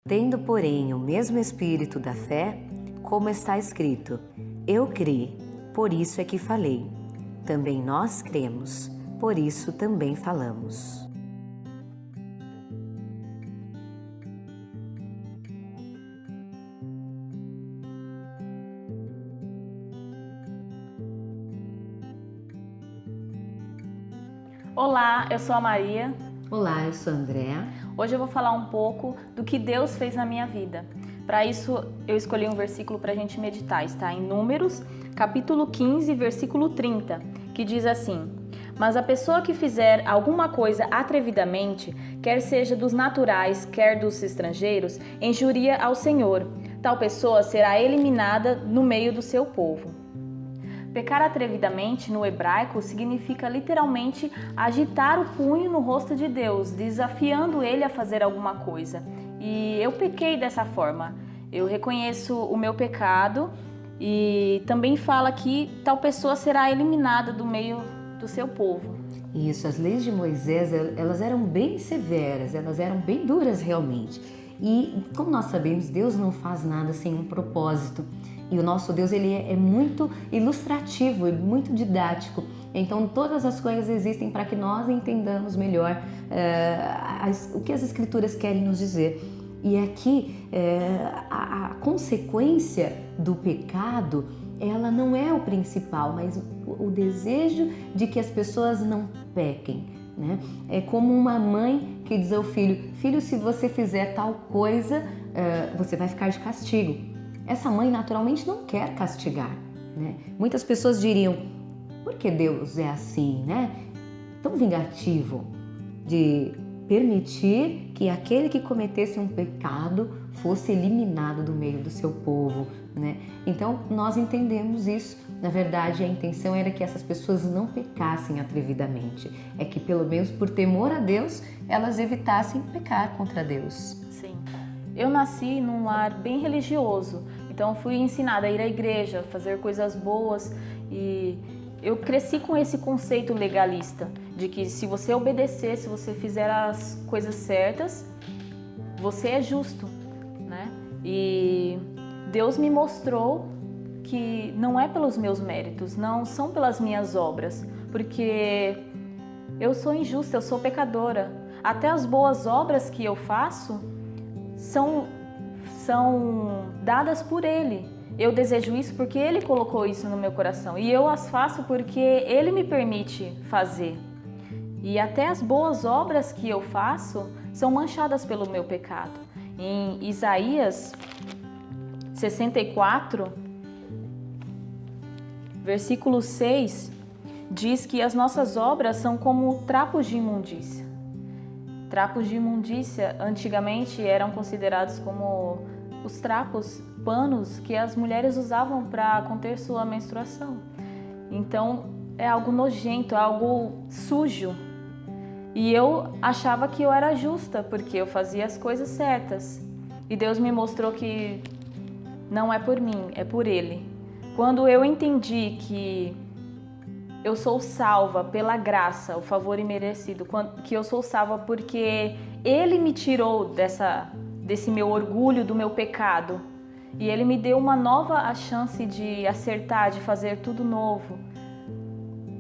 Tendo, porém, o mesmo espírito da fé, como está escrito: Eu criei, por isso é que falei. Também nós cremos, por isso também falamos. Olá, eu sou a Maria. Olá, eu sou a Andréa. Hoje eu vou falar um pouco do que Deus fez na minha vida. Para isso, eu escolhi um versículo para a gente meditar. Está em Números, capítulo 15, versículo 30, que diz assim: Mas a pessoa que fizer alguma coisa atrevidamente, quer seja dos naturais, quer dos estrangeiros, injuria ao Senhor. Tal pessoa será eliminada no meio do seu povo. Pecar atrevidamente no hebraico significa literalmente agitar o punho no rosto de Deus, desafiando ele a fazer alguma coisa. E eu pequei dessa forma. Eu reconheço o meu pecado e também fala que tal pessoa será eliminada do meio do seu povo. Isso, as leis de Moisés, elas eram bem severas, elas eram bem duras realmente. E como nós sabemos, Deus não faz nada sem um propósito. E o nosso Deus, ele é muito ilustrativo, muito didático. Então todas as coisas existem para que nós entendamos melhor o que as Escrituras querem nos dizer. E aqui a consequência do pecado, ela não é o principal, mas o desejo de que as pessoas não pequem, né? É como uma mãe que diz ao filho: filho, se você fizer tal coisa, você vai ficar de castigo. Essa mãe naturalmente não quer castigar, né? Muitas pessoas diriam: por que Deus é assim, né? Tão vingativo de permitir que aquele que cometesse um pecado fosse eliminado do meio do seu povo, né? Então nós entendemos isso. Na verdade, a intenção era que essas pessoas não pecassem atrevidamente. É que pelo menos por temor a Deus, elas evitassem pecar contra Deus. Sim. Eu nasci num lar bem religioso, então fui ensinada a ir à igreja, fazer coisas boas, e eu cresci com esse conceito legalista de que se você obedecer, se você fizer as coisas certas, você é justo, né? E Deus me mostrou que não é pelos meus méritos, não são pelas minhas obras, porque eu sou injusta, eu sou pecadora. Até as boas obras que eu faço são dadas por Ele. Eu desejo isso porque Ele colocou isso no meu coração e eu as faço porque Ele me permite fazer. E até as boas obras que eu faço são manchadas pelo meu pecado. Em Isaías 64, versículo 6, diz que as nossas obras são como trapos de imundícia. Trapos de imundícia antigamente eram considerados como os trapos, panos que as mulheres usavam para conter sua menstruação. Então é algo nojento, é algo sujo. E eu achava que eu era justa porque eu fazia as coisas certas. E Deus me mostrou que não é por mim, é por Ele. Quando eu entendi que eu sou salva pela graça, o favor imerecido, que eu sou salva porque Ele me tirou desse meu orgulho, do meu pecado, e Ele me deu uma nova chance de acertar, de fazer tudo novo.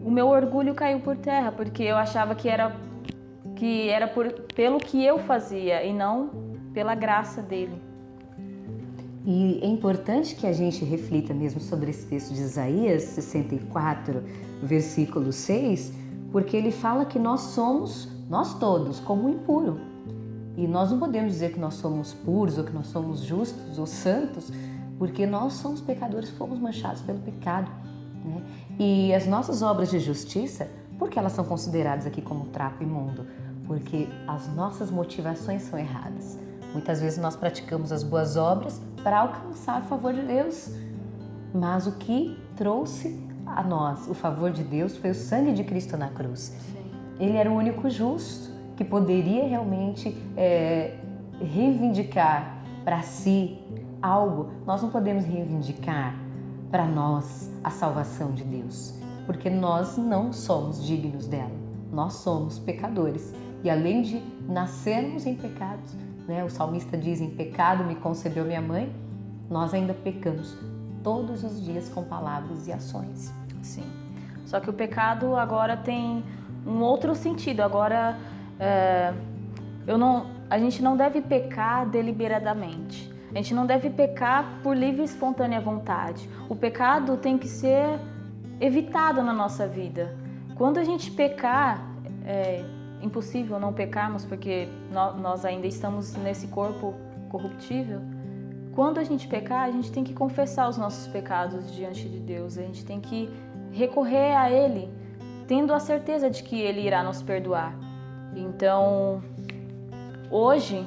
O meu orgulho caiu por terra, porque eu achava que era pelo que eu fazia e não pela graça dele. E é importante que a gente reflita mesmo sobre esse texto de Isaías 64, versículo 6, porque ele fala que nós todos, como impuro. E nós não podemos dizer que nós somos puros, ou que nós somos justos, ou santos, porque nós somos pecadores, fomos manchados pelo pecado, né? E as nossas obras de justiça, por que elas são consideradas aqui como trapo imundo? Porque as nossas motivações são erradas. Muitas vezes nós praticamos as boas obras para alcançar o favor de Deus, mas o que trouxe a nós o favor de Deus foi o sangue de Cristo na cruz. Sim. Ele era o único justo que poderia realmente reivindicar para si algo. Nós não podemos reivindicar para nós a salvação de Deus, porque nós não somos dignos dela. Nós somos pecadores e além de nascermos em pecados, né? O salmista diz: em pecado me concebeu minha mãe. Nós ainda pecamos todos os dias com palavras e ações. Sim. Só que o pecado agora tem um outro sentido. Agora, a gente não deve pecar deliberadamente. A gente não deve pecar por livre e espontânea vontade. O pecado tem que ser evitado na nossa vida. Quando a gente pecar, é impossível não pecarmos, porque nós ainda estamos nesse corpo corruptível. Quando a gente pecar, a gente tem que confessar os nossos pecados diante de Deus. A gente tem que recorrer a Ele, tendo a certeza de que Ele irá nos perdoar. Então, hoje,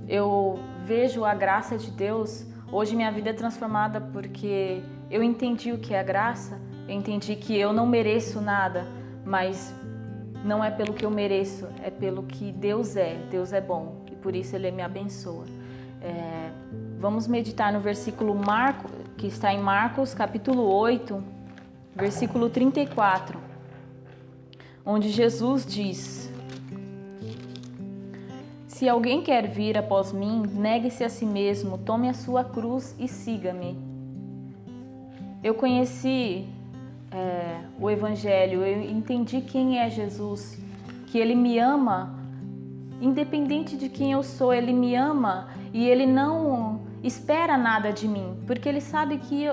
eu vejo a graça de Deus. Hoje minha vida é transformada porque eu entendi o que é a graça. Eu entendi que eu não mereço nada, mas não é pelo que eu mereço, é pelo que Deus é. Deus é bom e por isso Ele me abençoa. Vamos meditar no versículo que está em Marcos, capítulo 8, versículo 34, onde Jesus diz: se alguém quer vir após mim, negue-se a si mesmo, tome a sua cruz e siga-me. Eu conheci o Evangelho, eu entendi quem é Jesus, que Ele me ama, independente de quem eu sou, Ele me ama e Ele não espera nada de mim, porque Ele sabe que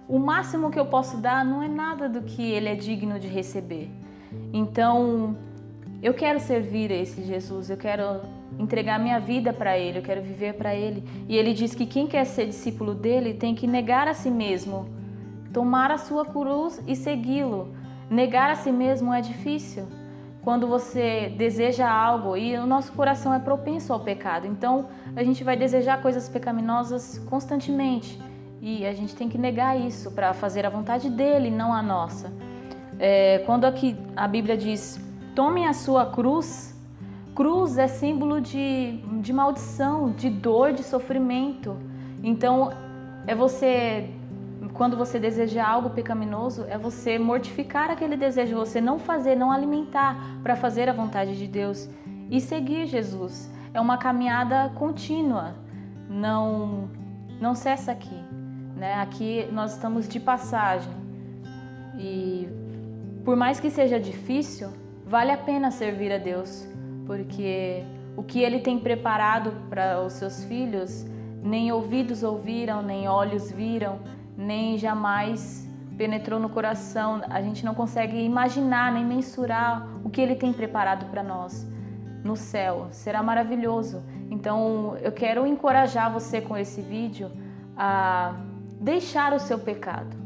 o máximo que eu posso dar não é nada do que Ele é digno de receber. Então, eu quero servir a esse Jesus, eu quero entregar minha vida para Ele, eu quero viver para Ele. E Ele diz que quem quer ser discípulo dEle tem que negar a si mesmo, tomar a sua cruz e segui-lo. Negar a si mesmo é difícil. Quando você deseja algo, e o nosso coração é propenso ao pecado, então a gente vai desejar coisas pecaminosas constantemente. E a gente tem que negar isso para fazer a vontade dEle, não a nossa. Quando aqui a Bíblia diz: tome a sua cruz, cruz é símbolo de maldição, de dor, de sofrimento. Então, quando você deseja algo pecaminoso, é você mortificar aquele desejo, você não fazer, não alimentar para fazer a vontade de Deus e seguir Jesus. É uma caminhada contínua, não cessa aqui, né? Aqui nós estamos de passagem e por mais que seja difícil, vale a pena servir a Deus, porque o que Ele tem preparado para os seus filhos, nem ouvidos ouviram, nem olhos viram, nem jamais penetrou no coração. A gente não consegue imaginar nem mensurar o que Ele tem preparado para nós no céu. Será maravilhoso. Então, eu quero encorajar você com esse vídeo a deixar o seu pecado,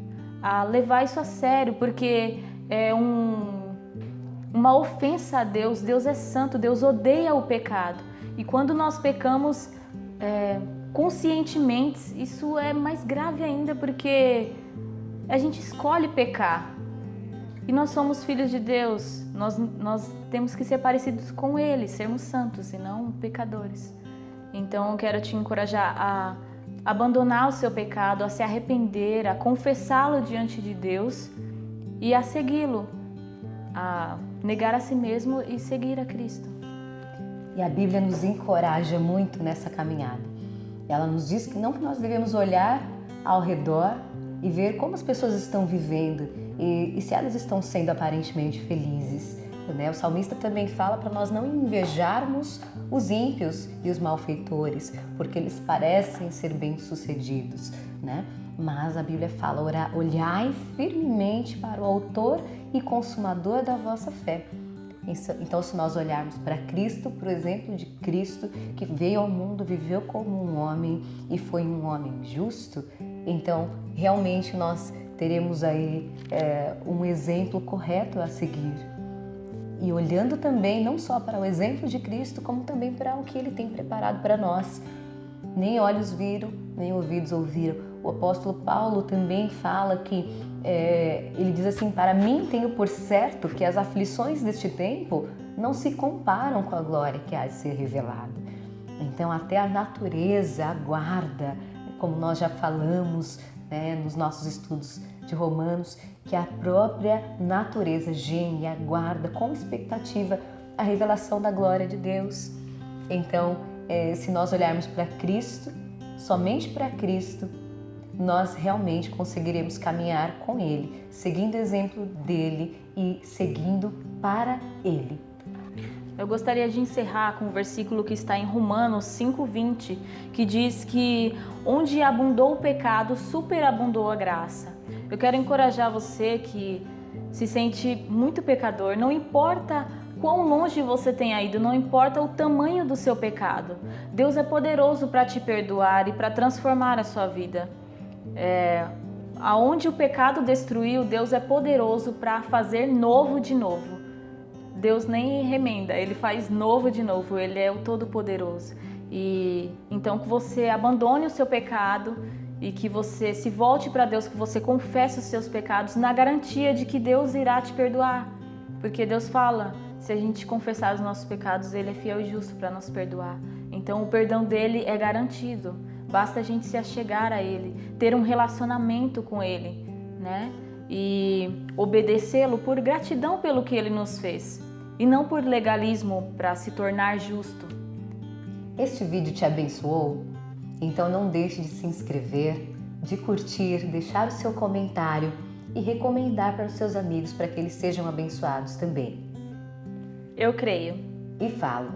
a levar isso a sério, porque é uma ofensa a Deus. Deus é santo, Deus odeia o pecado. E quando nós pecamos conscientemente, isso é mais grave ainda, porque a gente escolhe pecar. E nós somos filhos de Deus, nós temos que ser parecidos com Ele, sermos santos e não pecadores. Então eu quero te encorajar a abandonar o seu pecado, a se arrepender, a confessá-lo diante de Deus e a segui-lo, a negar a si mesmo e seguir a Cristo. E a Bíblia nos encoraja muito nessa caminhada. Ela nos diz que nós devemos olhar ao redor e ver como as pessoas estão vivendo e se elas estão sendo aparentemente felizes, né? O salmista também fala para nós não invejarmos os ímpios e os malfeitores, porque eles parecem ser bem-sucedidos, né? Mas a Bíblia fala: olhai firmemente para o autor e consumador da vossa fé. Então, se nós olharmos para Cristo, por exemplo, de Cristo, que veio ao mundo, viveu como um homem e foi um homem justo, então realmente nós teremos aí um exemplo correto a seguir. E olhando também não só para o exemplo de Cristo, como também para o que Ele tem preparado para nós. Nem olhos viram, nem ouvidos ouviram. O apóstolo Paulo também fala que, ele diz assim: para mim tenho por certo que as aflições deste tempo não se comparam com a glória que há de ser revelada. Então até a natureza aguarda, como nós já falamos, né, nos nossos estudos de Romanos, que a própria natureza geme e aguarda com expectativa a revelação da glória de Deus. Então se nós olharmos para Cristo, somente para Cristo, nós realmente conseguiremos caminhar com Ele, seguindo o exemplo dele e seguindo para Ele. Eu gostaria de encerrar com o versículo que está em Romanos 5:20, que diz que onde abundou o pecado, superabundou a graça. Eu quero encorajar você que se sente muito pecador, não importa quão longe você tenha ido, não importa o tamanho do seu pecado. Deus é poderoso para te perdoar e para transformar a sua vida. Aonde o pecado destruiu, Deus é poderoso para fazer novo de novo. Deus nem remenda, Ele faz novo de novo, Ele é o Todo-Poderoso. E então que você abandone o seu pecado e que você se volte para Deus, que você confesse os seus pecados na garantia de que Deus irá te perdoar. Porque Deus fala, se a gente confessar os nossos pecados, Ele é fiel e justo para nos perdoar. Então o perdão dele é garantido. Basta a gente se achegar a Ele, ter um relacionamento com Ele, né? E obedecê-lo por gratidão pelo que Ele nos fez e não por legalismo para se tornar justo. Este vídeo te abençoou? Então não deixe de se inscrever, de curtir, deixar o seu comentário e recomendar para os seus amigos para que eles sejam abençoados também. Eu creio. E falo.